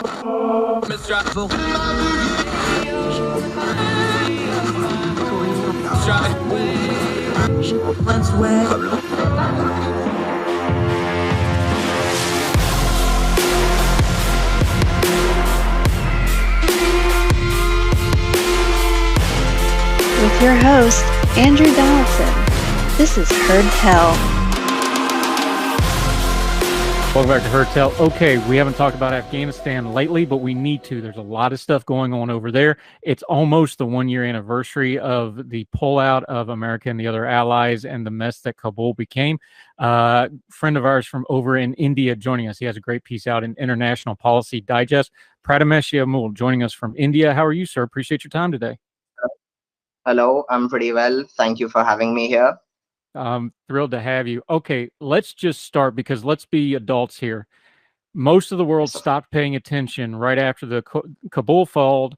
With your host, Andrew Donaldson. This is Heard Tell. Welcome back to Heard Tell. Okay, we haven't talked about Afghanistan lately, but we need to. There's a lot of stuff going on over there. It's almost the one-year anniversary of the pullout of America and the other allies and the mess that Kabul became. Friend of ours from over in India joining us. He has a great piece out in International Policy Digest. Prathamesh Yamul joining us from India. How are you, sir? Appreciate your time today. Hello, I'm pretty well. Thank you for having me here. I'm thrilled to have you. Okay, let's just start because let's be adults here. Most of the world stopped paying attention right after the Kabul fell.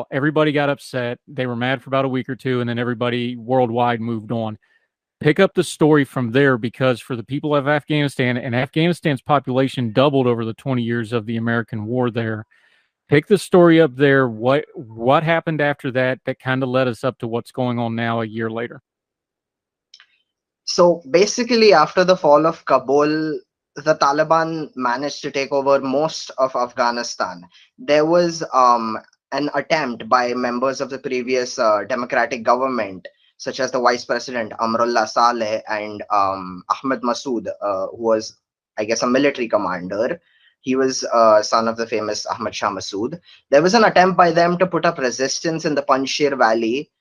Everybody got upset. They were mad for about a week or two, and then everybody worldwide moved on. Pick up the story from there, because for the people of Afghanistan, and Afghanistan's population doubled over the 20 years of the American war there. Pick the story up there. What happened after that kind of led us up to what's going on now a year later? So basically, after the fall of Kabul, the Taliban managed to take over most of Afghanistan. There was an attempt by members of the previous democratic government, such as the Vice President Amrullah Saleh and Ahmed Massoud, who was, I guess, a military commander. He was son of the famous Ahmad Shah Massoud. There was an attempt by them to put up resistance in the Panjshir Valley.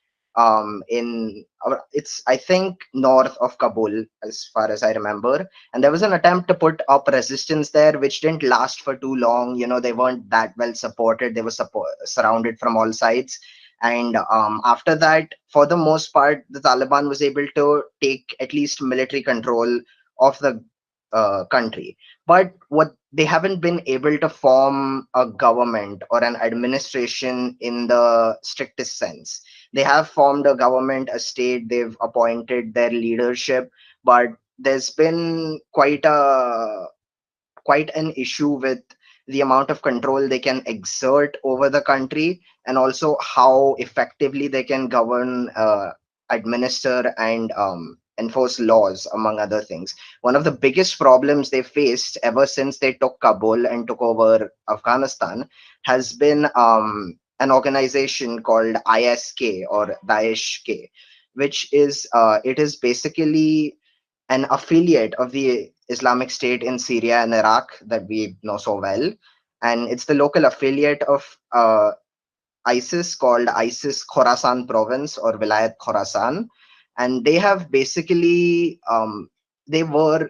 It's, I think, north of Kabul, as far as I remember. And there was an attempt to put up resistance there, which didn't last for too long. You know, they weren't that well supported. They were surrounded from all sides. And after that, for the most part, the Taliban was able to take at least military control of the country. But what they haven't been able to form a government or an administration in the strictest sense. They have formed a government, a state, they've appointed their leadership, but there's been quite an issue with the amount of control they can exert over the country, and also how effectively they can govern, administer, and enforce laws, among other things. One of the biggest problems they faced ever since they took Kabul and took over Afghanistan has been an organization called ISK, or Daesh-K, which is it is basically an affiliate of the Islamic State in Syria and Iraq that we know so well. And it's the local affiliate of ISIS, called ISIS Khorasan Province, or Vilayat Khorasan. And they have basically, they were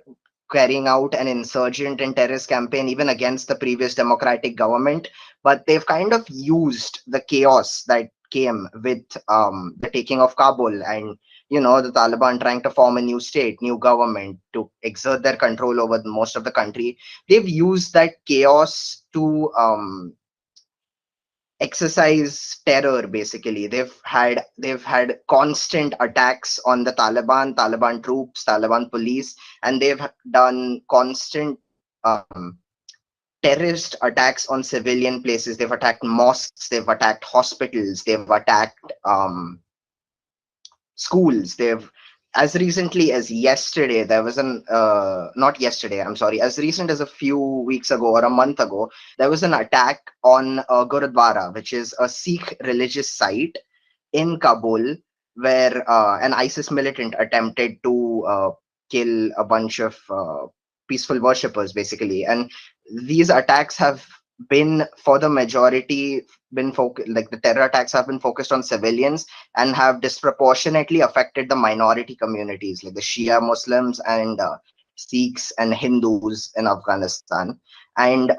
carrying out an insurgent and terrorist campaign even against the previous democratic government, but they've kind of used the chaos that came with the taking of Kabul and, you know, the Taliban trying to form a new state, new government, to exert their control over most of the country. They've used that chaos to exercise terror. Basically, they've had constant attacks on the Taliban troops, Taliban police, and they've done constant terrorist attacks on civilian places. They've attacked mosques, they've attacked hospitals, they've attacked schools. They've, as recently as yesterday, there was as recent as a few weeks ago or a month ago, there was an attack on Gurudwara, which is a Sikh religious site in Kabul, where an ISIS militant attempted to kill a bunch of peaceful worshippers, basically. And these attacks have been, for the majority, the terror attacks have been focused on civilians and have disproportionately affected the minority communities, like the Shia Muslims and Sikhs and Hindus in Afghanistan. And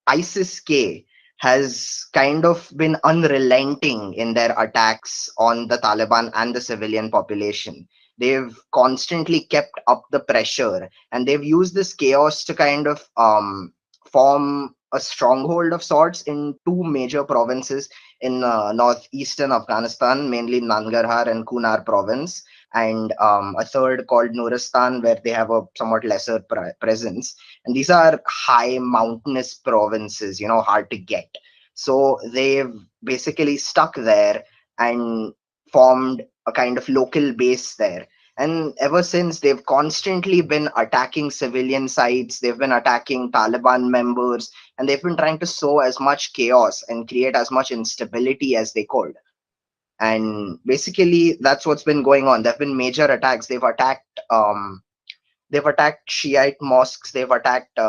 ISIS-K has kind of been unrelenting in their attacks on the Taliban and the civilian population. They've constantly kept up the pressure, and they've used this chaos to kind of form a stronghold of sorts in two major provinces in northeastern Afghanistan, mainly Nangarhar and Kunar province. and a third called Nuristan, where they have a somewhat lesser presence. And these are high mountainous provinces, hard to get. So they've basically stuck there and formed a kind of local base there. And ever since, they've constantly been attacking civilian sites, they've been attacking Taliban members, and they've been trying to sow as much chaos and create as much instability as they could. And basically, that's what's been going on. There have been major attacks. They've attacked Shiite mosques. They've attacked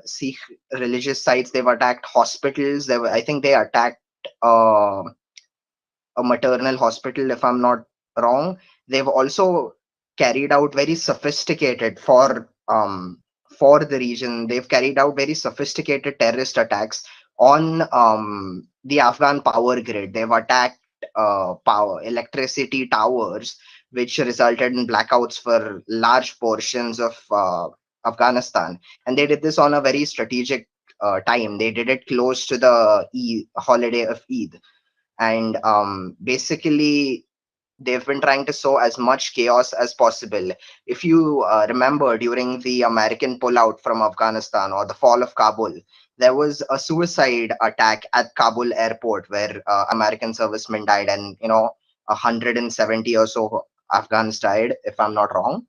Sikh religious sites. They've attacked hospitals. I think they attacked uh, a maternal hospital, if I'm not wrong. They've also carried out very sophisticated for the region. They've carried out very sophisticated terrorist attacks on the Afghan power grid. They've attacked power electricity towers, which resulted in blackouts for large portions of Afghanistan. And they did this on a very strategic time. They did it close to the holiday of Eid. And basically, they've been trying to sow as much chaos as possible. If you remember, during the American pullout from Afghanistan or the fall of Kabul, there was a suicide attack at Kabul airport where American servicemen died, and 170 or so Afghans died, if I'm not wrong.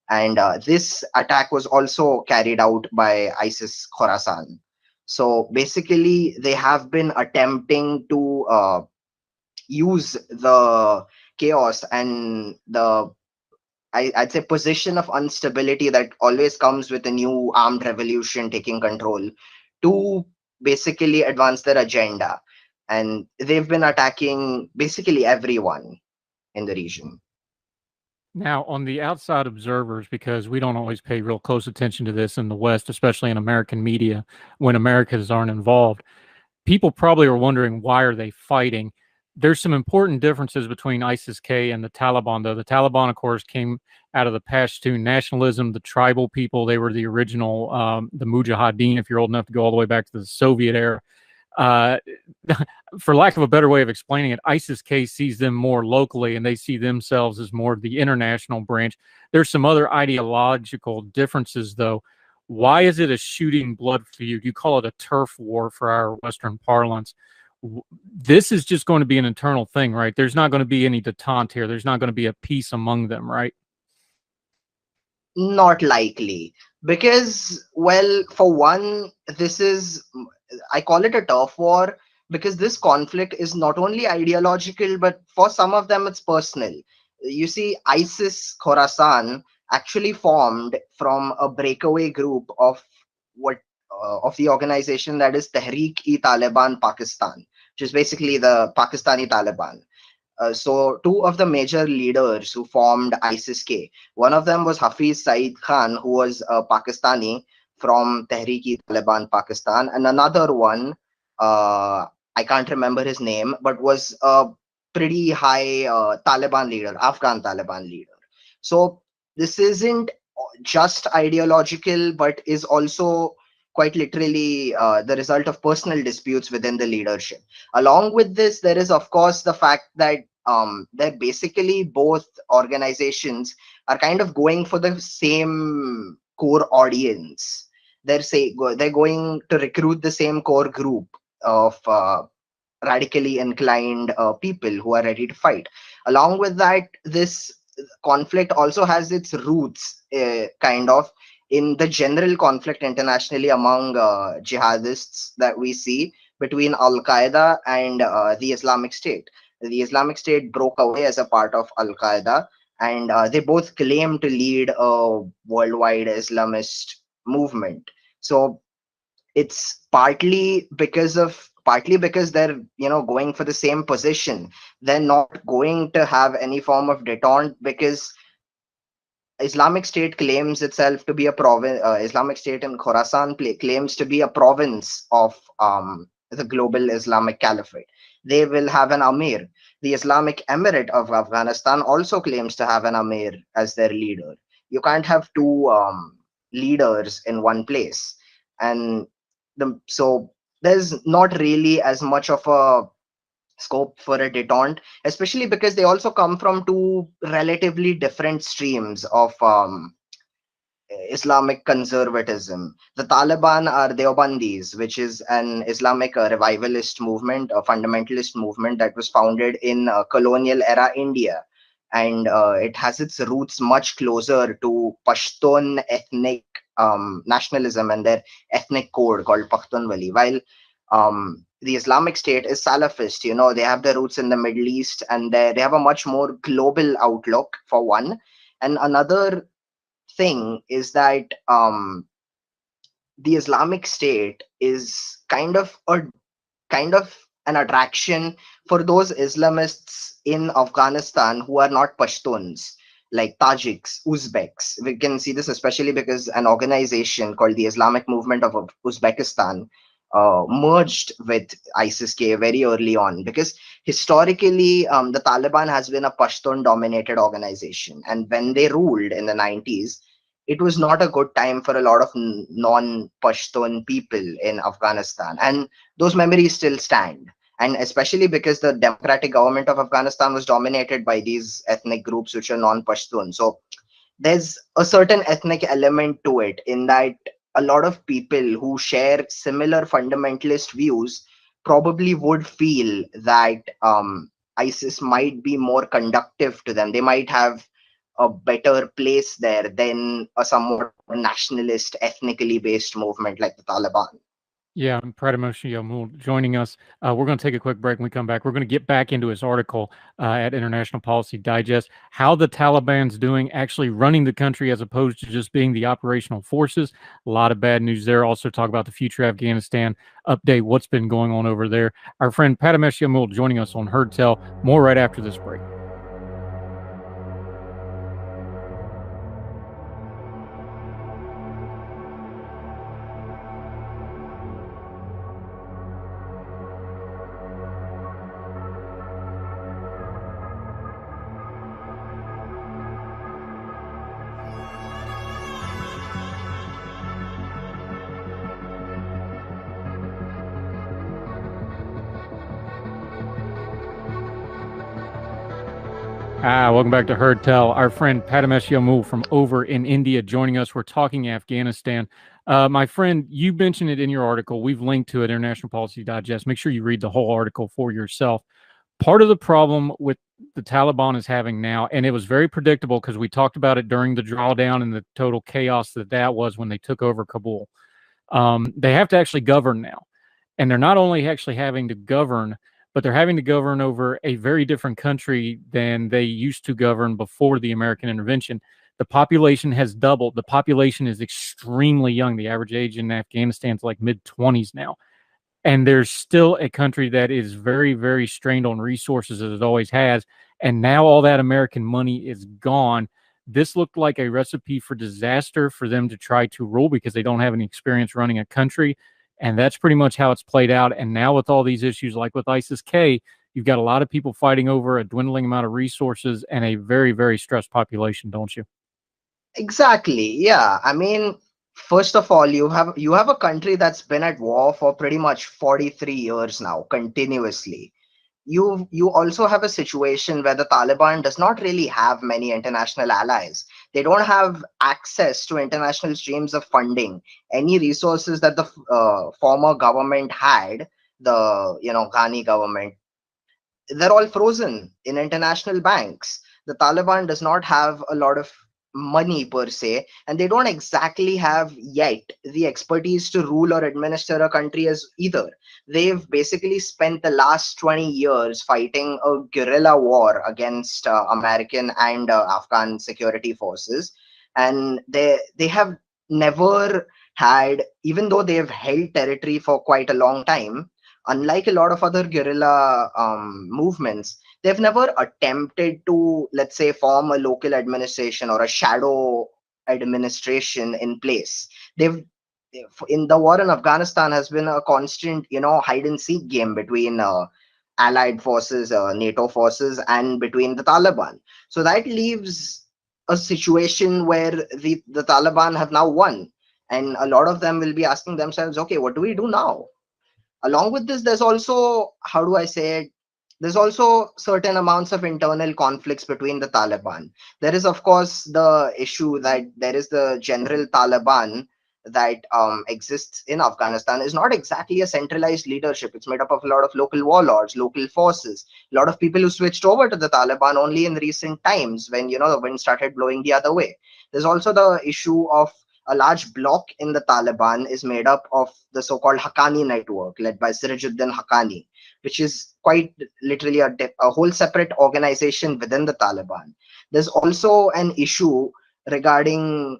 And this attack was also carried out by ISIS Khorasan. So basically, they have been attempting to use the chaos and I'd say position of instability that always comes with a new armed revolution taking control to basically advance their agenda. And they've been attacking basically everyone in the region. Now, on the outside observers, because we don't always pay real close attention to this in the West, especially in American media, when Americans aren't involved, people probably are wondering, why are they fighting? There's some important differences between ISIS-K and the Taliban, though. The Taliban, of course, came out of the Pashtun nationalism, the tribal people. They were the original, the Mujahideen, if you're old enough to go all the way back to the Soviet era. For lack of a better way of explaining it, ISIS-K sees them more locally, and they see themselves as more of the international branch. There's some other ideological differences, though. Why is it a shooting blood feud? You call it a turf war for our Western parlance. This is just going to be an internal thing, right? There's not going to be any detente here. There's not going to be a peace among them, right? Not likely. Because, well, for one, I call it a turf war because this conflict is not only ideological, but for some of them, it's personal. You see, ISIS Khorasan actually formed from a breakaway group of the organization that is Tehreek-e-Taliban Pakistan, which is basically the Pakistani Taliban. So two of the major leaders who formed ISIS-K, one of them was Hafiz Saeed Khan, who was a Pakistani from Tehreek-e-Taliban Pakistan, and another one, I can't remember his name, but was a pretty high Taliban leader, Afghan Taliban leader. So this isn't just ideological, but is also quite literally the result of personal disputes within the leadership. Along with this, there is, of course, the fact that they're basically both organizations are kind of going for the same core audience. They're going to recruit the same core group of radically inclined people who are ready to fight. Along with that, this conflict also has its roots kind of in the general conflict internationally among jihadists that we see between Al-Qaeda and the Islamic State. The Islamic State broke away as a part of Al-Qaeda, and they both claim to lead a worldwide Islamist movement. So it's partly because they're going for the same position. They're not going to have any form of detente because Islamic State claims itself to be a province. Islamic State in Khorasan claims to be a province of the global Islamic Caliphate. They will have an Amir. The Islamic Emirate of Afghanistan also claims to have an Amir as their leader. You can't have two leaders in one place, and so there's not really as much of a scope for a detente, especially because they also come from two relatively different streams of Islamic conservatism. The Taliban are Deobandis, which is an Islamic revivalist movement, a fundamentalist movement that was founded in colonial era India. And it has its roots much closer to Pashtun ethnic nationalism and their ethnic code called Pakhtunwali. While the Islamic State is Salafist, they have their roots in the Middle East, and they have a much more global outlook, for one. And another thing is that the Islamic State is kind of an attraction for those Islamists in Afghanistan who are not Pashtuns, like Tajiks, Uzbeks. We can see this especially because an organization called the Islamic Movement of Uzbekistan merged with ISIS-K very early on, because historically the Taliban has been a Pashtun-dominated organization, and when they ruled in the 90s, it was not a good time for a lot of non-Pashtun people in Afghanistan, and those memories still stand. And especially because the democratic government of Afghanistan was dominated by these ethnic groups which are non-Pashtun. So there's a certain ethnic element to it, in that a lot of people who share similar fundamentalist views probably would feel that ISIS might be more conductive to them. They might have a better place there than a somewhat nationalist, ethnically based movement like the Taliban. Yeah, Prathamesh Yamul joining us. We're going to take a quick break. When we come back, we're going to get back into his article at International Policy Digest, how the Taliban's doing actually running the country as opposed to just being the operational forces. A lot of bad news there. Also talk about the future Afghanistan, update what's been going on over there. Our friend Prathamesh Yamul joining us on Heard Tell. More right after this break. Welcome back to Heard Tell. Our friend Prathamesh Yamul from over in India joining us. We're talking Afghanistan. My friend, you mentioned it in your article. We've linked to it, International Policy Digest. Make sure you read the whole article for yourself. Part of the problem with the Taliban is having now, and it was very predictable because we talked about it during the drawdown and the total chaos that was when they took over Kabul. They have to actually govern now. And they're not only actually having to govern, but they're having to govern over a very different country than they used to govern before the American intervention. The population has doubled. The population is extremely young. The average age in Afghanistan is like mid-20s now. And there's still a country that is very, very strained on resources, as it always has. And now all that American money is gone. This looked like a recipe for disaster for them to try to rule because they don't have any experience running a country. And that's pretty much how it's played out. And now with all these issues, like with ISIS-K, you've got a lot of people fighting over a dwindling amount of resources and a very, very stressed population, don't you? Exactly. Yeah. I mean, first of all, you have a country that's been at war for pretty much 43 years now, continuously. You also have a situation where the Taliban does not really have many international allies. They don't have access to international streams of funding. Any resources that the former government had, the Ghani government, they're all frozen in international banks. The Taliban does not have a lot of money per se, and they don't exactly have yet the expertise to rule or administer a country as either. They've basically spent the last 20 years fighting a guerrilla war against American and Afghan security forces, and they have never had, even though they've held territory for quite a long time, unlike a lot of other guerrilla movements, they've never attempted to, let's say, form a local administration or a shadow administration in place. They've in the war in Afghanistan has been a constant, hide and seek game between allied forces, NATO forces, and between the Taliban. So that leaves a situation where the Taliban have now won, and a lot of them will be asking themselves, okay, what do we do now? Along with this, there's also, how do I say it, there's also certain amounts of internal conflicts between the Taliban. There is, of course, the issue that there is the general Taliban that exists in Afghanistan is not exactly a centralized leadership. It's made up of a lot of local warlords, local forces, a lot of people who switched over to the Taliban only in recent times when, the wind started blowing the other way. There's also the issue of a large bloc in the Taliban is made up of the so-called Haqqani network led by Sirajuddin Haqqani, which is quite literally a whole separate organization within the Taliban. There's also an issue regarding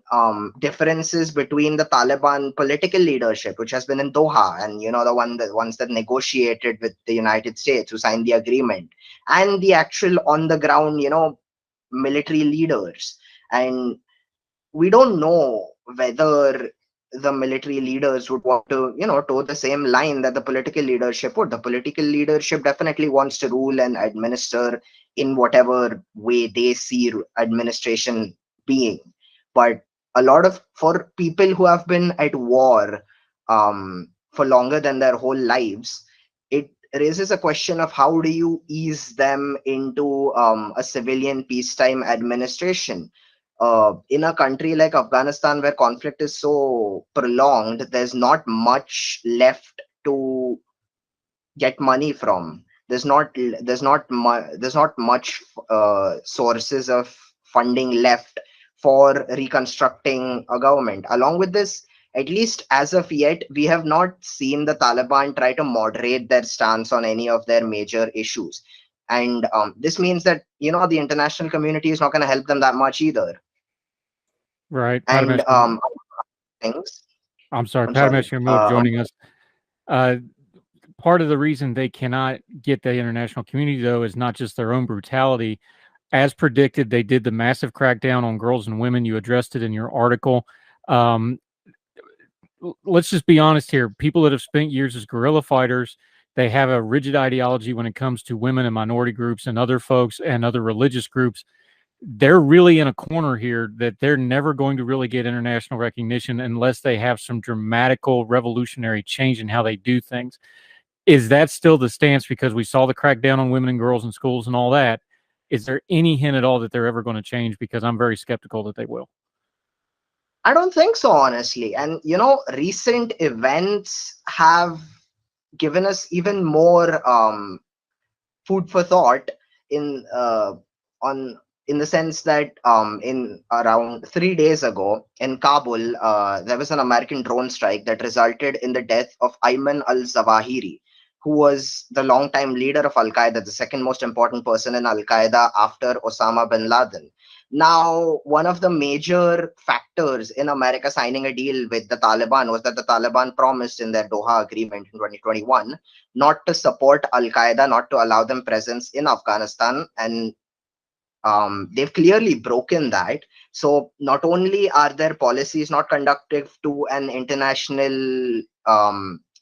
differences between the Taliban political leadership, which has been in Doha, and the ones that negotiated with the United States, who signed the agreement, and the actual on the ground, military leaders. And we don't know whether the military leaders would want to, toe the same line that the political leadership would. The political leadership definitely wants to rule and administer in whatever way they see administration being. But for people who have been at war for longer than their whole lives, it raises a question of how do you ease them into a civilian peacetime administration. In a country like Afghanistan, where conflict is so prolonged, there's not much left to get money from. There's not much sources of funding left for reconstructing a government. Along with this, at least as of yet, we have not seen the Taliban try to moderate their stance on any of their major issues. And this means that, the international community is not going to help them that much either. Right. And things. I'm sorry, Prathamesh Yamul joining us. Part of the reason they cannot get the international community, though, is not just their own brutality. As predicted, they did the massive crackdown on girls and women. You addressed it in your article. Let's just be honest here. People that have spent years as guerrilla fighters, they have a rigid ideology when it comes to women and minority groups and other folks and other religious groups. They're really in a corner here that they're never going to really get international recognition unless they have some dramatical revolutionary change in how they do things. Is that still the stance? Because we saw the crackdown on women and girls in schools and all that. Is there any hint at all that they're ever going to change? Because I'm very skeptical that they will. I don't think so, honestly. And, recent events have given us even more food for thought in the sense that in around 3 days ago in Kabul, there was an American drone strike that resulted in the death of Ayman al-Zawahiri, who was the longtime leader of Al-Qaeda, the second most important person in Al-Qaeda after Osama bin Laden. Now, one of the major factors in America signing a deal with the Taliban was that the Taliban promised in their Doha agreement in 2021 not to support Al-Qaeda, not to allow them presence in Afghanistan, and they've clearly broken that. So not only are their policies not conducive to an international,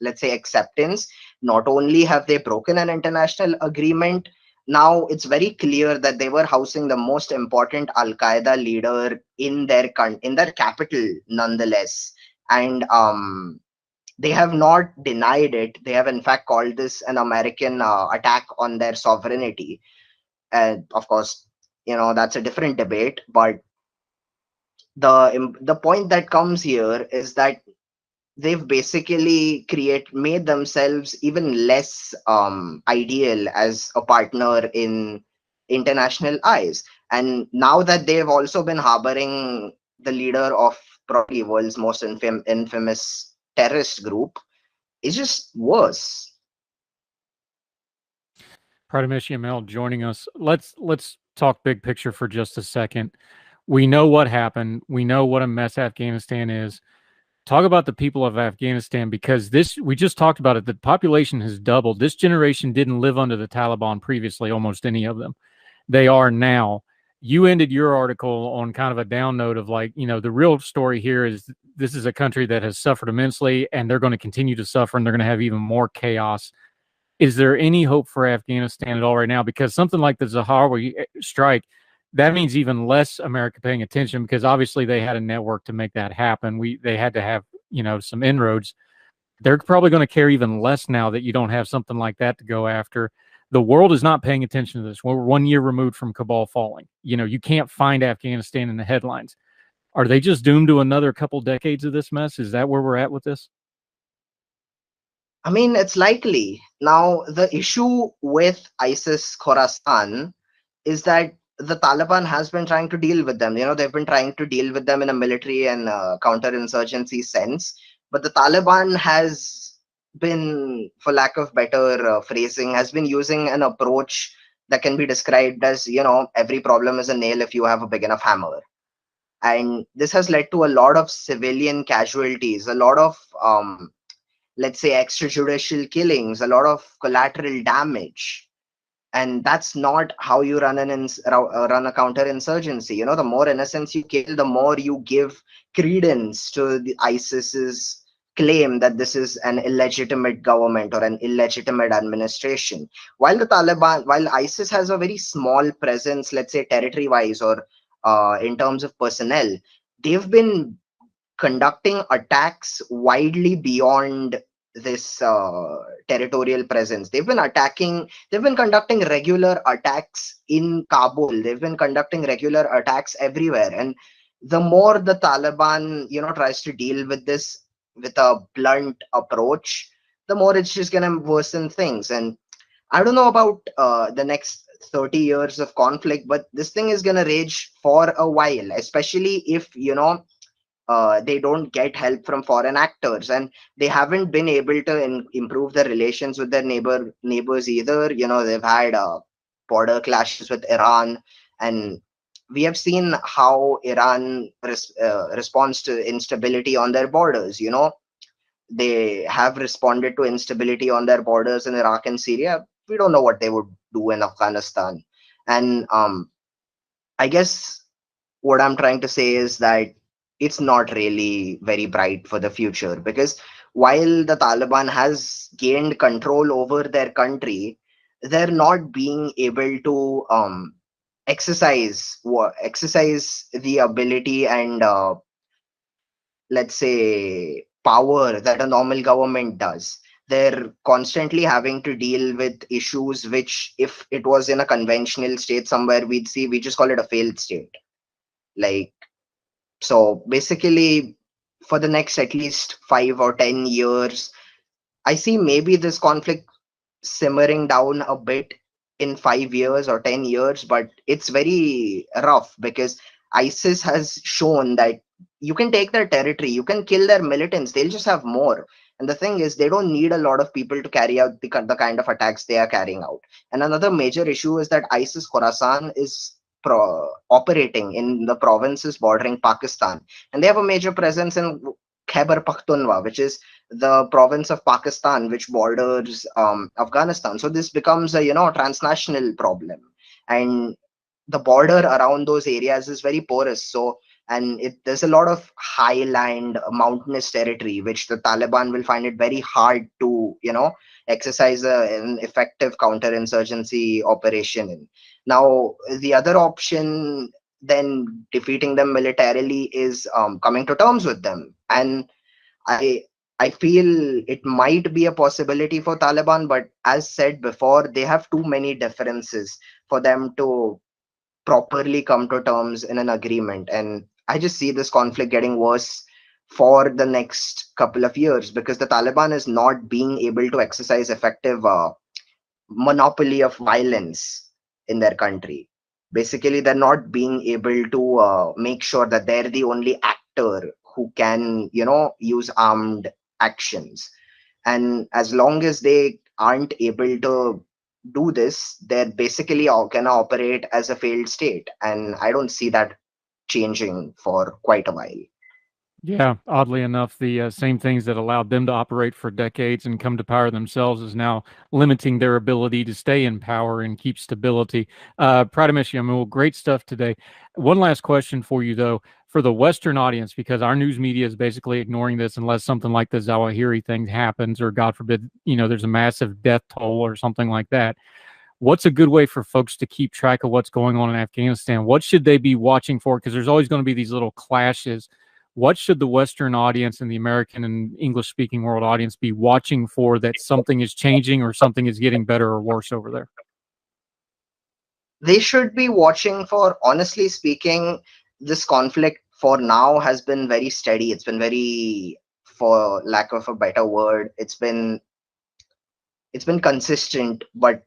let's say, acceptance, not only have they broken an international agreement, now it's very clear that they were housing the most important Al-Qaeda leader in their capital nonetheless. And they have not denied it. They have in fact called this an American attack on their sovereignty. And of course, that's a different debate. But the point that comes here is that they've basically made themselves even less ideal as a partner in international eyes. And now that they've also been harboring the leader of probably world's most infamous terrorist group, it's just worse. Prathamesh Yamul joining us. Let's talk big picture for just a second. We know what happened. We know what a mess Afghanistan is. Talk about the people of Afghanistan, because we just talked about it. The population has doubled. This generation didn't live under the Taliban previously, almost any of them. They are now. You ended your article on kind of a down note of the real story here is this is a country that has suffered immensely, and they're going to continue to suffer, and they're going to have even more chaos. Is there any hope for Afghanistan at all right now? Because something like the Zahawi strike, that means even less America paying attention, because obviously they had a network to make that happen. They had to have, some inroads. They're probably going to care even less now that you don't have something like that to go after. The world is not paying attention to this. We're 1 year removed from Kabul falling. You can't find Afghanistan in the headlines. Are they just doomed to another couple decades of this mess? Is that where we're at with this? I mean, it's likely. Now, the issue with ISIS Khorasan is that the Taliban has been trying to deal with them. They've been trying to deal with them in a military and counterinsurgency sense. But the Taliban has been, for lack of better phrasing, has been using an approach that can be described as, every problem is a nail if you have a big enough hammer. And this has led to a lot of civilian casualties, a lot of, let's say, extrajudicial killings, a lot of collateral damage. And that's not how you run run a counterinsurgency. The more innocents you kill, the more you give credence to the ISIS's claim that this is an illegitimate government or an illegitimate administration. While ISIS has a very small presence, let's say territory-wise or in terms of personnel, they've been conducting attacks widely beyond this territorial presence. They've been conducting regular attacks in Kabul. They've been conducting regular attacks everywhere. And the more the Taliban, tries to deal with this with a blunt approach, the more it's just going to worsen things. And I don't know about the next 30 years of conflict, but this thing is going to rage for a while, especially if, they don't get help from foreign actors, and they haven't been able to improve their relations with their neighbors either. They've had border clashes with Iran, and we have seen how Iran responds to instability on their borders. They have responded to instability on their borders in Iraq and Syria. We don't know what they would do in Afghanistan. And I guess what I'm trying to say is that it's not really very bright for the future, because while the Taliban has gained control over their country, they're not being able to exercise the ability and let's say power that a normal government does. They're constantly having to deal with issues which, if it was in a conventional state somewhere, we just call it a failed state. So basically, for the next at least 5 or 10 years, I see maybe this conflict simmering down a bit in 5 years or 10 years, but it's very rough because ISIS has shown that you can take their territory, you can kill their militants, they'll just have more. And the thing is, they don't need a lot of people to carry out the kind of attacks they are carrying out. And another major issue is that ISIS Khorasan is operating in the provinces bordering Pakistan, and they have a major presence in Khyber Pakhtunkhwa, which is the province of Pakistan which borders Afghanistan. So this becomes a transnational problem, and the border around those areas is very porous. So there's a lot of highland mountainous territory which the Taliban will find it very hard to exercise an effective counterinsurgency operation in. Now, the other option then defeating them militarily is coming to terms with them. And I feel it might be a possibility for Taliban, but as said before, they have too many differences for them to properly come to terms in an agreement. And I just see this conflict getting worse for the next couple of years because the Taliban is not being able to exercise effective monopoly of violence in their country. Basically, they're not being able to make sure that they're the only actor who can, use armed actions. And as long as they aren't able to do this, they're basically gonna operate as a failed state. And I don't see that changing for quite a while. Yeah, oddly enough, the same things that allowed them to operate for decades and come to power themselves is now limiting their ability to stay in power and keep stability. Prathamesh, Yamul, great stuff today. One last question for you, though, for the Western audience, because our news media is basically ignoring this unless something like the Zawahiri thing happens or, God forbid, there's a massive death toll or something like that. What's a good way for folks to keep track of what's going on in Afghanistan? What should they be watching for? Because there's always going to be these little clashes what should the Western audience and the American and English-speaking world audience be watching for that something is changing or something is getting better or worse over there? They should be watching for, honestly speaking, this conflict for now has been very steady. It's been very, for lack of a better word, it's been consistent, but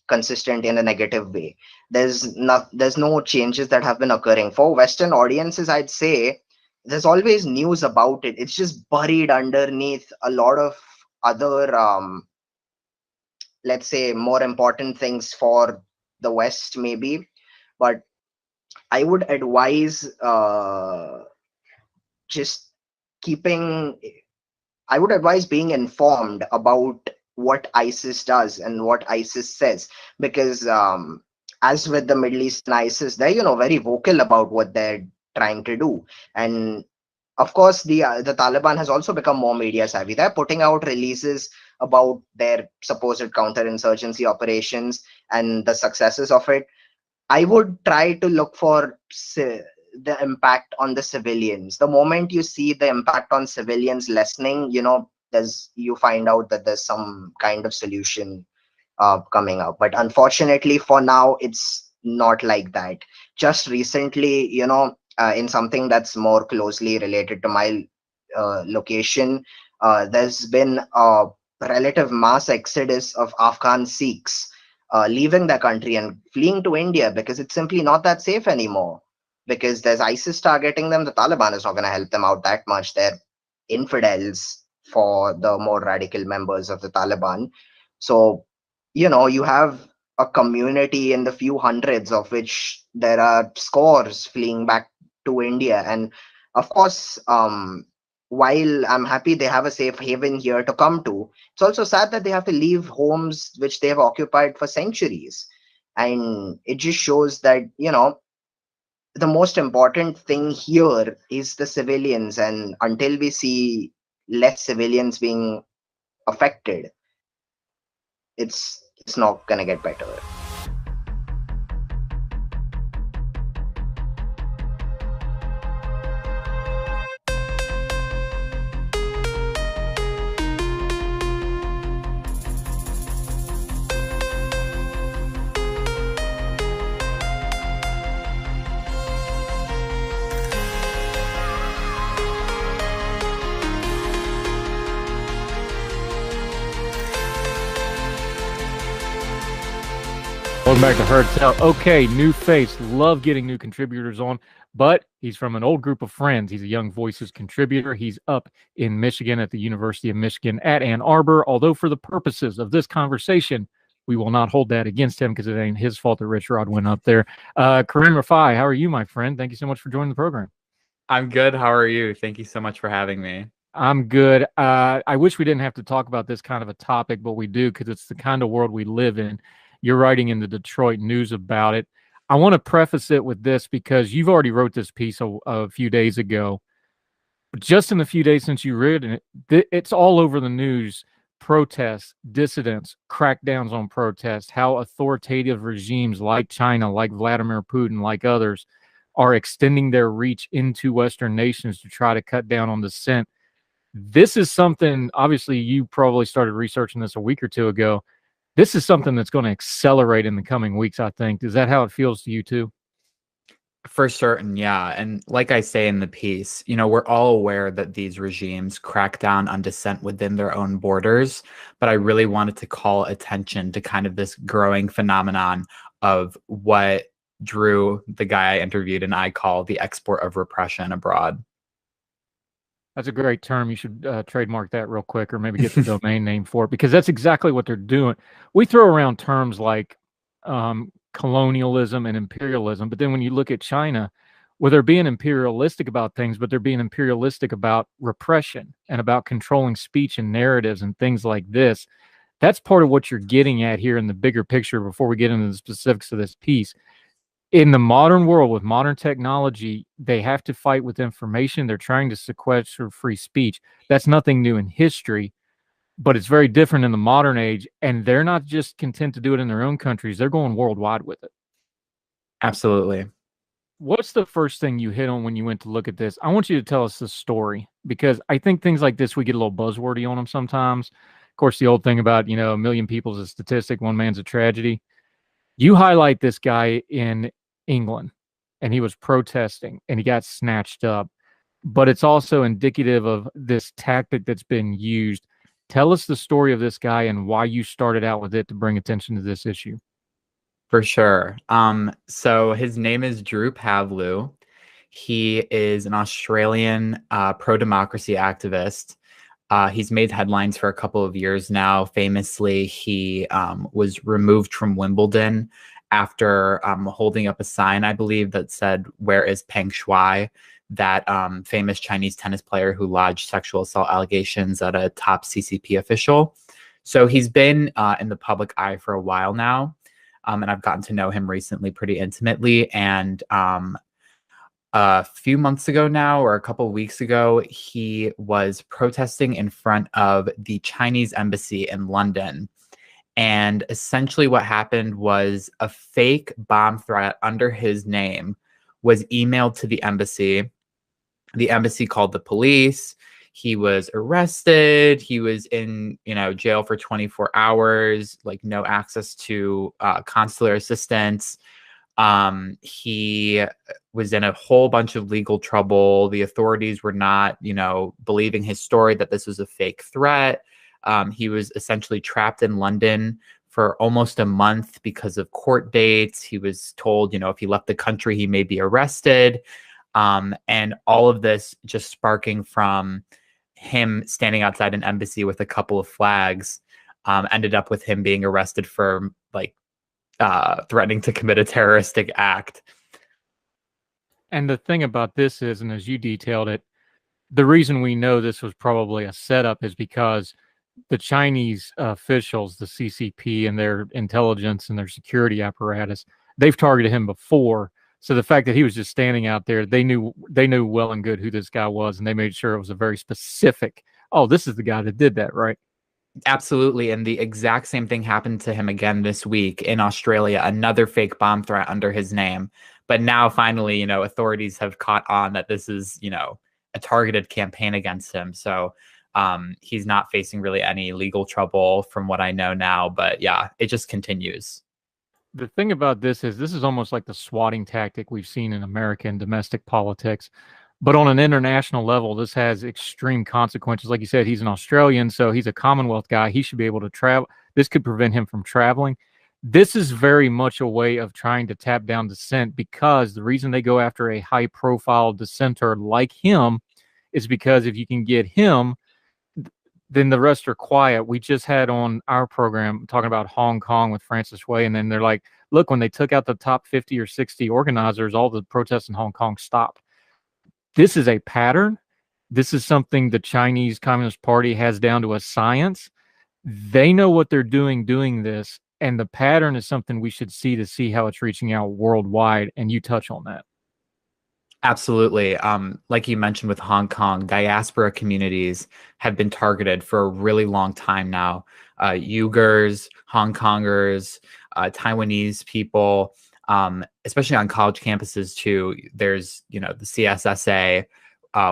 consistent in a negative way. There's no changes that have been occurring for Western audiences. I'd say there's always news about it. It's just buried underneath a lot of other let's say more important things for the West, maybe. But I would advise just keeping I would advise being informed about what ISIS does and what ISIS says, because as with the Middle East and ISIS, they're very vocal about what they're trying to do. And of course, the Taliban has also become more media savvy. They're putting out releases about their supposed counterinsurgency operations and the successes of it. I would try to look for the impact on the civilians. The moment you see the impact on civilians lessening, you find out that there's some kind of solution coming up. But unfortunately, for now, it's not like that. Just recently, in something that's more closely related to my location, there's been a relative mass exodus of Afghan Sikhs leaving the country and fleeing to India because it's simply not that safe anymore. Because there's ISIS targeting them, the Taliban is not going to help them out that much. They're infidels for the more radical members of the Taliban. So, you have a community in the few hundreds, of which there are scores fleeing back to India. And of course, while I'm happy they have a safe haven here to come to, it's also sad that they have to leave homes which they have occupied for centuries. And it just shows that, the most important thing here is the civilians. And until we see less civilians being affected, it's not going to get better. Welcome back to Heard Tell. Okay, new face. Love getting new contributors on, but he's from an old group of friends. He's a Young Voices contributor. He's up in Michigan at the University of Michigan at Ann Arbor, although for the purposes of this conversation, we will not hold that against him because it ain't his fault that Rich Rod went up there. Kareem Rifai, how are you, my friend? Thank you so much for joining the program. I'm good. How are you? Thank you so much for having me. I'm good. I wish we didn't have to talk about this kind of a topic, but we do because it's the kind of world we live in. You're writing in the Detroit News about it. I want to preface it with this because you've already wrote this piece a few days ago. Just in the few days since you read it, it's all over the news. Protests, dissidents, crackdowns on protests, how authoritative regimes like China, like Vladimir Putin, like others, are extending their reach into Western nations to try to cut down on dissent. This is something, obviously, you probably started researching this a week or two ago. This is something that's going to accelerate in the coming weeks, I think. Is that how it feels to you too? For certain, yeah. And like I say in the piece, we're all aware that these regimes crack down on dissent within their own borders. But I really wanted to call attention to kind of this growing phenomenon of what Drew, the guy I interviewed, and I call the export of repression abroad. That's a great term. You should trademark that real quick or maybe get the domain name for it because that's exactly what they're doing. We throw around terms like colonialism and imperialism, but then when you look at China, well, they're being imperialistic about things, but they're being imperialistic about repression and about controlling speech and narratives and things like this. That's part of what you're getting at here in the bigger picture before we get into the specifics of this piece. In the modern world with modern technology, they have to fight with information. They're trying to sequester free speech. That's nothing new in history, but it's very different in the modern age. And they're not just content to do it in their own countries. They're going worldwide with it. Absolutely. What's the first thing you hit on when you went to look at this? I want you to tell us the story, because I think things like this, we get a little buzzwordy on them sometimes. Of course, the old thing about, a million people's a statistic, one man's a tragedy. You highlight this guy in England, and he was protesting and he got snatched up, but it's also indicative of this tactic that's been used. Tell us the story of this guy and why you started out with it to bring attention to this issue. For sure. So his name is Drew Pavlou. He is an Australian pro-democracy activist. He's made headlines for a couple of years now. Famously, he was removed from Wimbledon after holding up a sign, I believe, that said, "Where is Peng Shuai?" That famous Chinese tennis player who lodged sexual assault allegations at a top CCP official. So he's been in the public eye for a while now. And I've gotten to know him recently pretty intimately. And a few months ago now, or a couple of weeks ago, he was protesting in front of the Chinese embassy in London. And essentially what happened was a fake bomb threat under his name was emailed to the embassy. The embassy called the police. He was arrested. He was in, jail for 24 hours, like no access to consular assistance. He was in a whole bunch of legal trouble. The authorities were not, believing his story that this was a fake threat. He was essentially trapped in London for almost a month because of court dates. He was told, if he left the country, he may be arrested. And all of this just sparking from him standing outside an embassy with a couple of flags, ended up with him being arrested for threatening to commit a terroristic act. And the thing about this is, and as you detailed it, the reason we know this was probably a setup is because the Chinese officials, the CCP and their intelligence and their security apparatus, they've targeted him before. So the fact that he was just standing out there, they knew well and good who this guy was, and they made sure it was a very specific, oh, this is the guy that did that, right? Absolutely. And the exact same thing happened to him again this week in Australia, another fake bomb threat under his name. But now finally, authorities have caught on that this is, a targeted campaign against him. So he's not facing really any legal trouble from what I know now. But yeah, it just continues. The thing about this is almost like the swatting tactic we've seen in American domestic politics. But on an international level, this has extreme consequences. Like you said, he's an Australian, so he's a Commonwealth guy. He should be able to travel. This could prevent him from traveling. This is very much a way of trying to tap down dissent, because the reason they go after a high-profile dissenter like him is because if you can get him, then the rest are quiet. We just had on our program talking about Hong Kong with Francis Wei, and then they're like, look, when they took out the top 50 or 60 organizers, all the protests in Hong Kong stopped. This is a pattern. This is something the Chinese Communist Party has down to a science. They know what they're doing this, and the pattern is something we should see to see how it's reaching out worldwide, and you touch on that. Absolutely. Like you mentioned with Hong Kong, diaspora communities have been targeted for a really long time now. Uyghurs, Hong Kongers, Taiwanese people, especially on college campuses too. There's, the CSSA,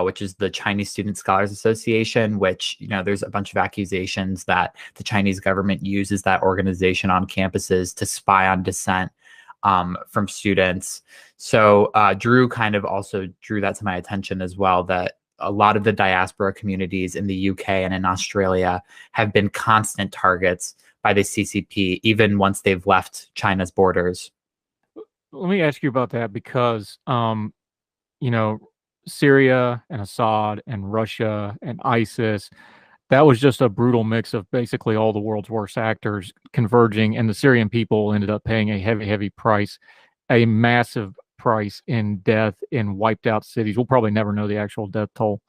which is the Chinese Student Scholars Association, which, there's a bunch of accusations that the Chinese government uses that organization on campuses to spy on dissent from students. So Drew kind of also drew that to my attention as well, that a lot of the diaspora communities in the UK and in Australia have been constant targets by the CCP, even once they've left China's borders. Let me ask you about that, because, Syria and Assad and Russia and ISIS, that was just a brutal mix of basically all the world's worst actors converging, and the Syrian people ended up paying a heavy, heavy price, a massive price in death in wiped out cities. We'll probably never know the actual death toll.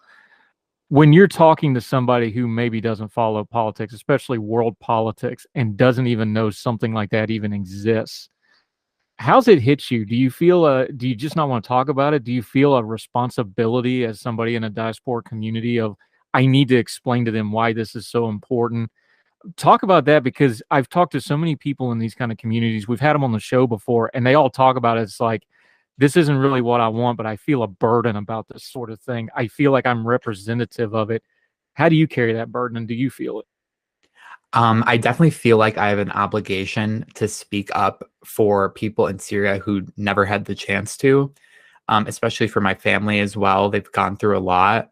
When you're talking to somebody who maybe doesn't follow politics, especially world politics, and doesn't even know something like that even exists, how's it hit you? Do you feel do you just not want to talk about it? Do you feel a responsibility as somebody in a diaspora community of, I need to explain to them why this is so important? Talk about that, because I've talked to so many people in these kind of communities. We've had them on the show before, and they all talk about it. It's like, this isn't really what I want, but I feel a burden about this sort of thing. I feel like I'm representative of it. How do you carry that burden, and do you feel it? I definitely feel like I have an obligation to speak up for people in Syria who never had the chance to, especially for my family as well. They've gone through a lot.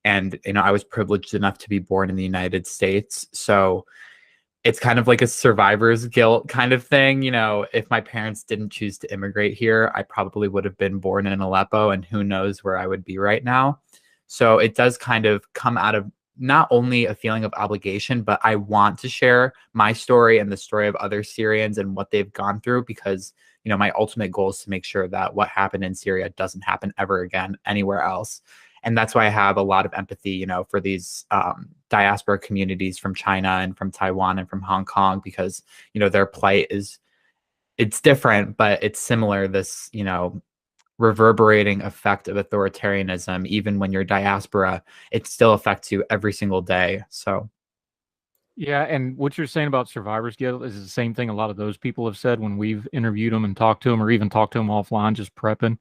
And, I was privileged enough to be born in the United States. So it's kind of like a survivor's guilt kind of thing. If my parents didn't choose to immigrate here, I probably would have been born in Aleppo, and who knows where I would be right now. So it does kind of come out of not only a feeling of obligation, but I want to share my story and the story of other Syrians and what they've gone through, because, my ultimate goal is to make sure that what happened in Syria doesn't happen ever again anywhere else. And that's why I have a lot of empathy, for these diaspora communities from China and from Taiwan and from Hong Kong, because, their plight it's different, but it's similar. This, reverberating effect of authoritarianism, even when you're diaspora, it still affects you every single day. So. Yeah, and what you're saying about survivor's guilt is the same thing a lot of those people have said when we've interviewed them and talked to them, or even talked to them offline, just prepping.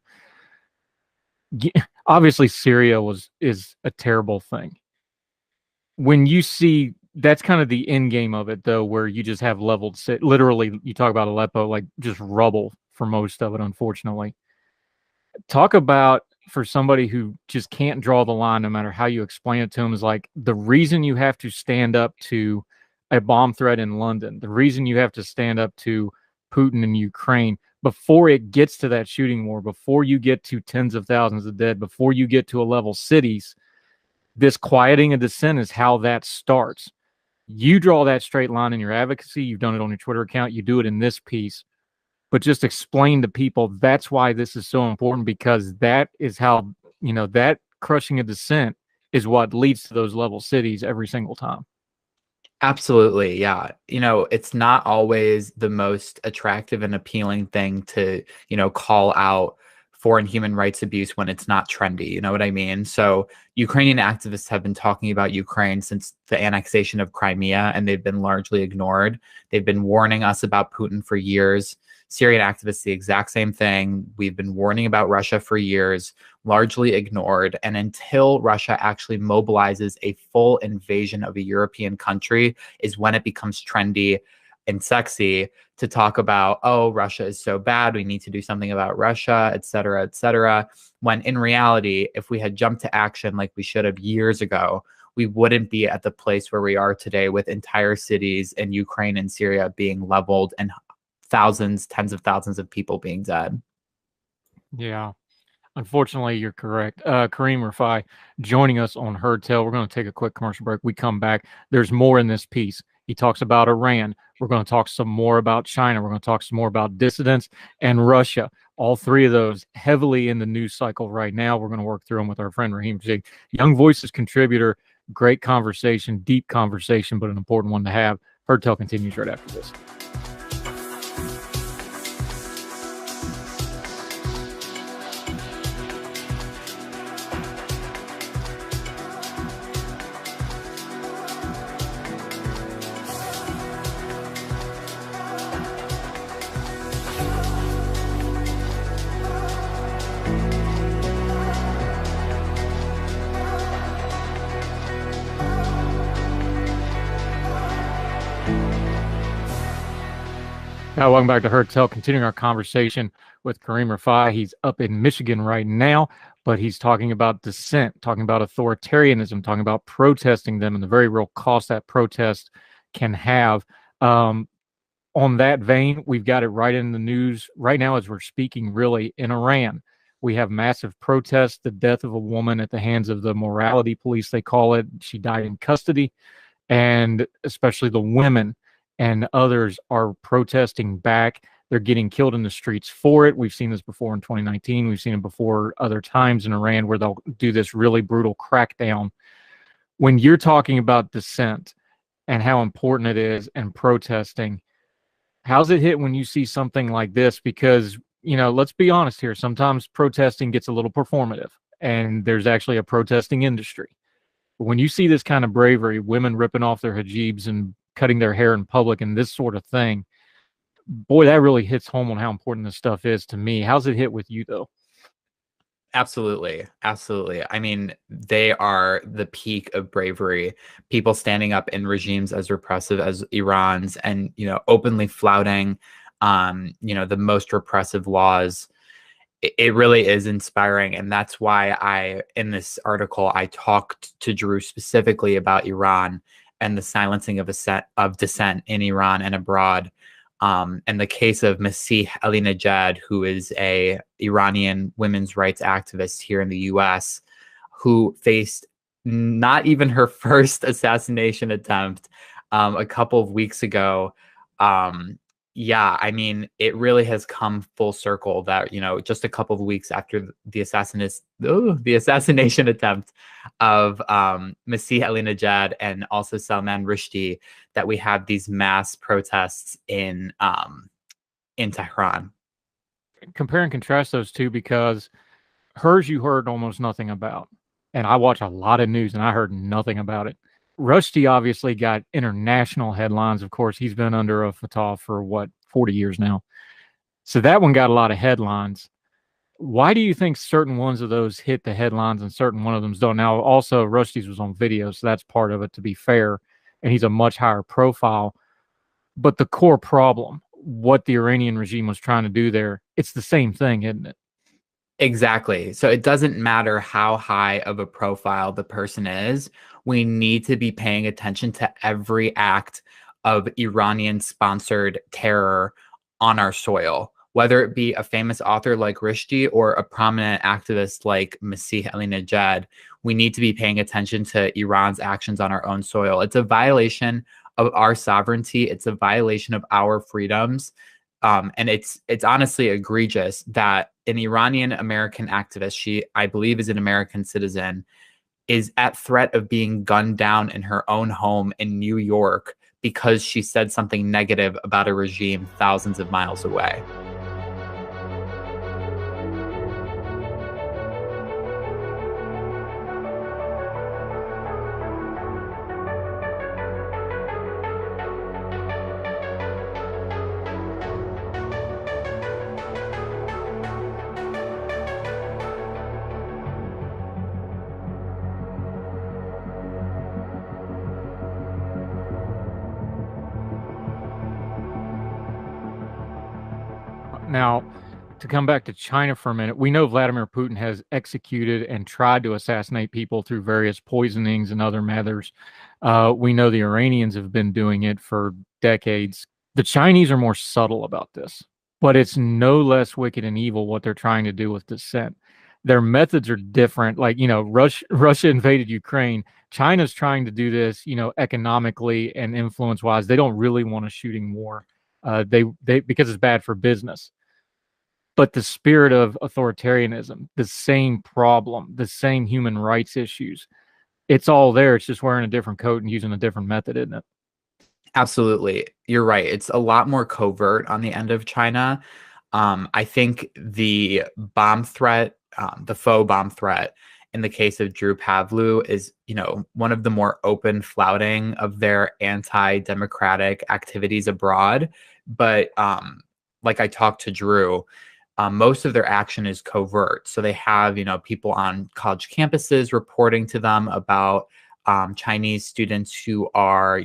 Obviously, Syria is a terrible thing. When you see, that's kind of the end game of it, though, where you just have leveled, literally, you talk about Aleppo, like just rubble for most of it, unfortunately. Talk about, for somebody who just can't draw the line, no matter how you explain it to them, is like the reason you have to stand up to a bomb threat in London, the reason you have to stand up to Putin in Ukraine, before it gets to that shooting war, before you get to tens of thousands of dead, before you get to a level cities, this quieting of dissent is how that starts. You draw that straight line in your advocacy. You've done it on your Twitter account. You do it in this piece. But just explain to people that's why this is so important, because that is how, that crushing of dissent is what leads to those level cities every single time. Absolutely. Yeah. It's not always the most attractive and appealing thing to, call out foreign human rights abuse when it's not trendy. You know what I mean? So Ukrainian activists have been talking about Ukraine since the annexation of Crimea, and they've been largely ignored. They've been warning us about Putin for years. Syrian activists, the exact same thing. We've been warning about Russia for years, largely ignored. And until Russia actually mobilizes a full invasion of a European country is when it becomes trendy and sexy to talk about, oh, Russia is so bad, we need to do something about Russia, et cetera, when in reality, if we had jumped to action like we should have years ago, we wouldn't be at the place where we are today, with entire cities in Ukraine and Syria being leveled and thousands, tens of thousands of people being dead. Yeah. Unfortunately, you're correct. Kareem Rifai joining us on Heard Tell. We're going to take a quick commercial break. We come back. There's more in this piece. He talks about Iran. We're going to talk some more about China. We're going to talk some more about dissidents and Russia. All three of those heavily in the news cycle right now. We're going to work through them with our friend Raheem Jig, Young Voices contributor. Great conversation, deep conversation, but an important one to have. Heard Tell continues right after this. Welcome back to Heard Tell, continuing our conversation with Kareem Rifai. He's up in Michigan right now, but he's talking about dissent, talking about authoritarianism, talking about protesting them and the very real cost that protest can have. On that vein, we've got it right in the news right now as we're speaking, really, in Iran. We have massive protests, the death of a woman at the hands of the morality police, they call it. She died in custody, and especially the women and others are protesting back. They're getting killed in the streets for it. We've seen this before in 2019. We've seen it before other times in Iran where they'll do this really brutal crackdown. When you're talking about dissent and how important it is and protesting, how's it hit when you see something like this? Because, let's be honest here. Sometimes protesting gets a little performative, and there's actually a protesting industry. But when you see this kind of bravery, women ripping off their hijabs and cutting their hair in public and this sort of thing, boy, that really hits home on how important this stuff is to me. How's it hit with you, though? Absolutely. Absolutely. I mean, they are the peak of bravery. People standing up in regimes as repressive as Iran's and, openly flouting, the most repressive laws. It really is inspiring. And that's why in this article, I talked to Drew specifically about Iran and the silencing of dissent in Iran and abroad. And the case of Masih Alinejad, who is a Iranian women's rights activist here in the U.S., who faced not even her first assassination attempt a couple of weeks ago. I mean, it really has come full circle that, just a couple of weeks after the assassination attempt of Masih Alinejad and also Salman Rushdie, that we have these mass protests in Tehran. Compare and contrast those two, because hers you heard almost nothing about. And I watch a lot of news and I heard nothing about it. Rushdie obviously got international headlines. Of course, he's been under a fatwa for 40 years now. So that one got a lot of headlines. Why do you think certain ones of those hit the headlines and certain one of them don't? Now, also, Rushdie's was on video, so that's part of it, to be fair. And he's a much higher profile. But the core problem, what the Iranian regime was trying to do there, it's the same thing, isn't it? Exactly. So it doesn't matter how high of a profile the person is. We need to be paying attention to every act of Iranian-sponsored terror on our soil, whether it be a famous author like Rushdie or a prominent activist like Masih Alinejad. We need to be paying attention to Iran's actions on our own soil. It's a violation of our sovereignty. It's a violation of our freedoms. And it's honestly egregious that an Iranian American activist, she, I believe, is an American citizen, is at threat of being gunned down in her own home in New York because she said something negative about a regime thousands of miles away. Now, to come back to China for a minute, we know Vladimir Putin has executed and tried to assassinate people through various poisonings and other methods. We know the Iranians have been doing it for decades. The Chinese are more subtle about this, but it's no less wicked and evil what they're trying to do with dissent. Their methods are different. Like, Russia invaded Ukraine. China's trying to do this, economically and influence-wise. They don't really want a shooting war. They because it's bad for business. But the spirit of authoritarianism, the same problem, the same human rights issues, it's all there. It's just wearing a different coat and using a different method, isn't it? Absolutely. You're right. It's a lot more covert on the end of China. I think the bomb threat, the faux bomb threat in the case of Drew Pavlou is, one of the more open flouting of their anti-democratic activities abroad. But like I talked to Drew, most of their action is covert. So they have, people on college campuses reporting to them about Chinese students who are,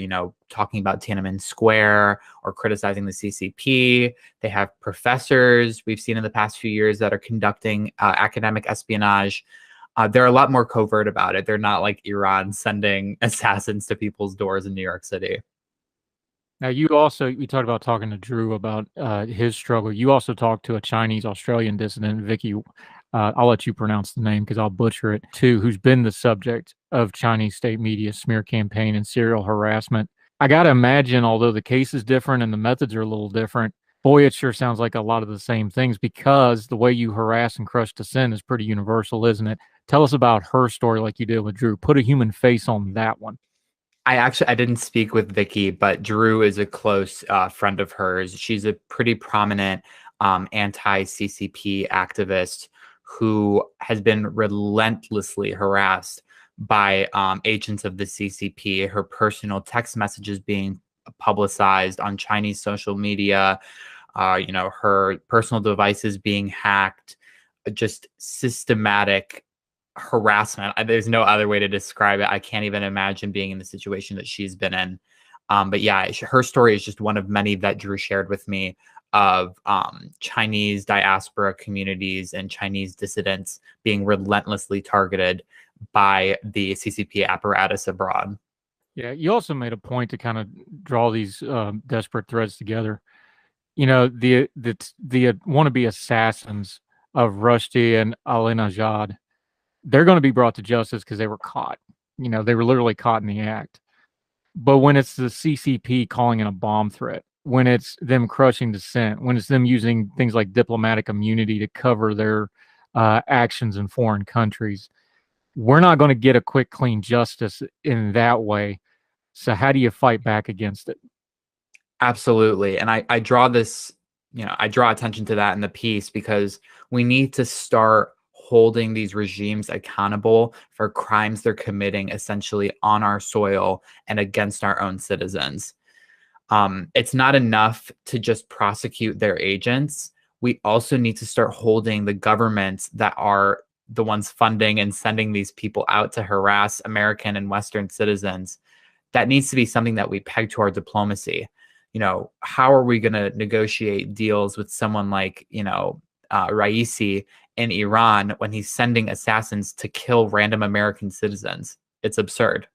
talking about Tiananmen Square or criticizing the CCP. They have professors we've seen in the past few years that are conducting academic espionage. They're a lot more covert about it. They're not like Iran sending assassins to people's doors in New York City. Now, you talked about talking to Drew about his struggle. You also talked to a Chinese-Australian dissident, Vicky. I'll let you pronounce the name because I'll butcher it too, who's been the subject of Chinese state media smear campaign and serial harassment. I got to imagine, although the case is different and the methods are a little different, boy, it sure sounds like a lot of the same things, because the way you harass and crush dissent is pretty universal, isn't it? Tell us about her story like you did with Drew. Put a human face on that one. I didn't speak with Vicky, but Drew is a close friend of hers. She's a pretty prominent anti-CCP activist who has been relentlessly harassed by agents of the CCP. Her personal text messages being publicized on Chinese social media, her personal devices being hacked, just systematic harassment. There's no other way to describe it. I can't even imagine being in the situation that she's been in. But yeah, her story is just one of many that Drew shared with me of Chinese diaspora communities and Chinese dissidents being relentlessly targeted by the CCP apparatus abroad. Yeah, you also made a point to kind of draw these desperate threads together. The wannabe assassins of Rushdie and Ali-Najad, they're going to be brought to justice because they were caught. They were literally caught in the act. But when it's the CCP calling it a bomb threat, when it's them crushing dissent, when it's them using things like diplomatic immunity to cover their actions in foreign countries, we're not going to get a quick, clean justice in that way. So how do you fight back against it? Absolutely. And I draw this, I draw attention to that in the piece because we need to start holding these regimes accountable for crimes they're committing essentially on our soil and against our own citizens. It's not enough to just prosecute their agents. We also need to start holding the governments that are the ones funding and sending these people out to harass American and Western citizens. That needs to be something that we peg to our diplomacy. How are we going to negotiate deals with someone like, Raisi in Iran when he's sending assassins to kill random American citizens? It's absurd.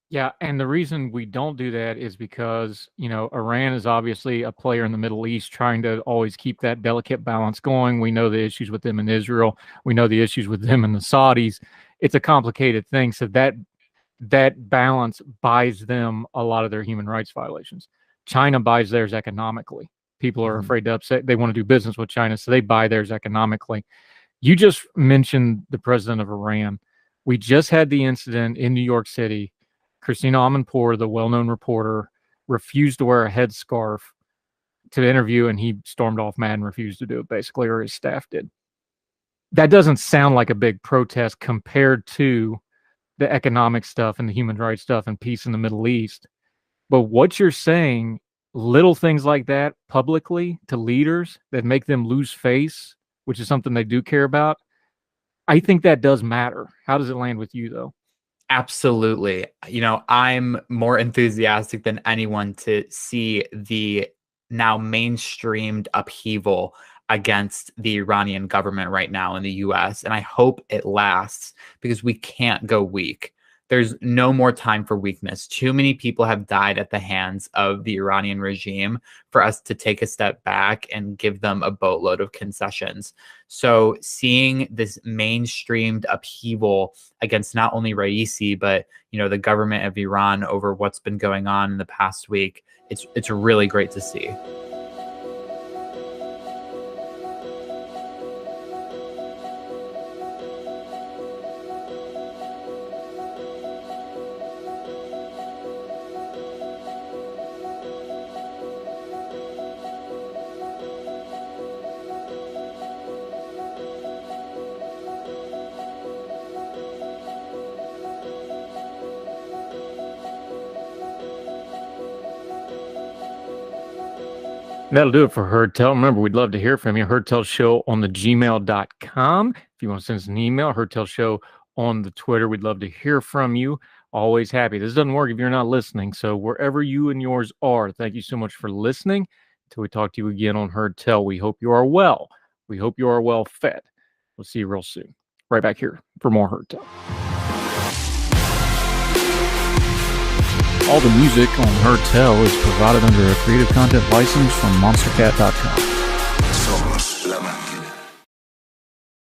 Yeah, and the reason we don't do that is because, Iran is obviously a player in the Middle East trying to always keep that delicate balance going. We know the issues with them in Israel. We know the issues with them and the Saudis. It's a complicated thing. So that balance buys them a lot of their human rights violations. China buys theirs economically. People are afraid to upset. They want to do business with China, so they buy theirs economically. You just mentioned the president of Iran. We just had the incident in New York City. Christina Amanpour, the well-known reporter, refused to wear a headscarf to interview, and he stormed off mad and refused to do it, basically, or his staff did. That doesn't sound like a big protest compared to the economic stuff and the human rights stuff and peace in the Middle East. But what you're saying, little things like that publicly to leaders that make them lose face, which is something they do care about, I think that does matter. How does it land with you, though? Absolutely. I'm more enthusiastic than anyone to see the now mainstreamed upheaval against the Iranian government right now in the US. And I hope it lasts because we can't go weak. There's no more time for weakness. Too many people have died at the hands of the Iranian regime for us to take a step back and give them a boatload of concessions. So seeing this mainstreamed upheaval against not only Raisi, but the government of Iran over what's been going on in the past week, it's really great to see. That'll do it for Heard Tell. Remember, we'd love to hear from you. Heard Tell Show on the gmail.com. If you want to send us an email, Heard Tell Show on the Twitter. We'd love to hear from you. Always happy. This doesn't work if you're not listening. So wherever you and yours are, thank you so much for listening. Until we talk to you again on Heard Tell, we hope you are well. We hope you are well fed. We'll see you real soon. Right back here for more Heard Tell. All the music on Heard Tell is provided under a Creative Content license from monstercat.com.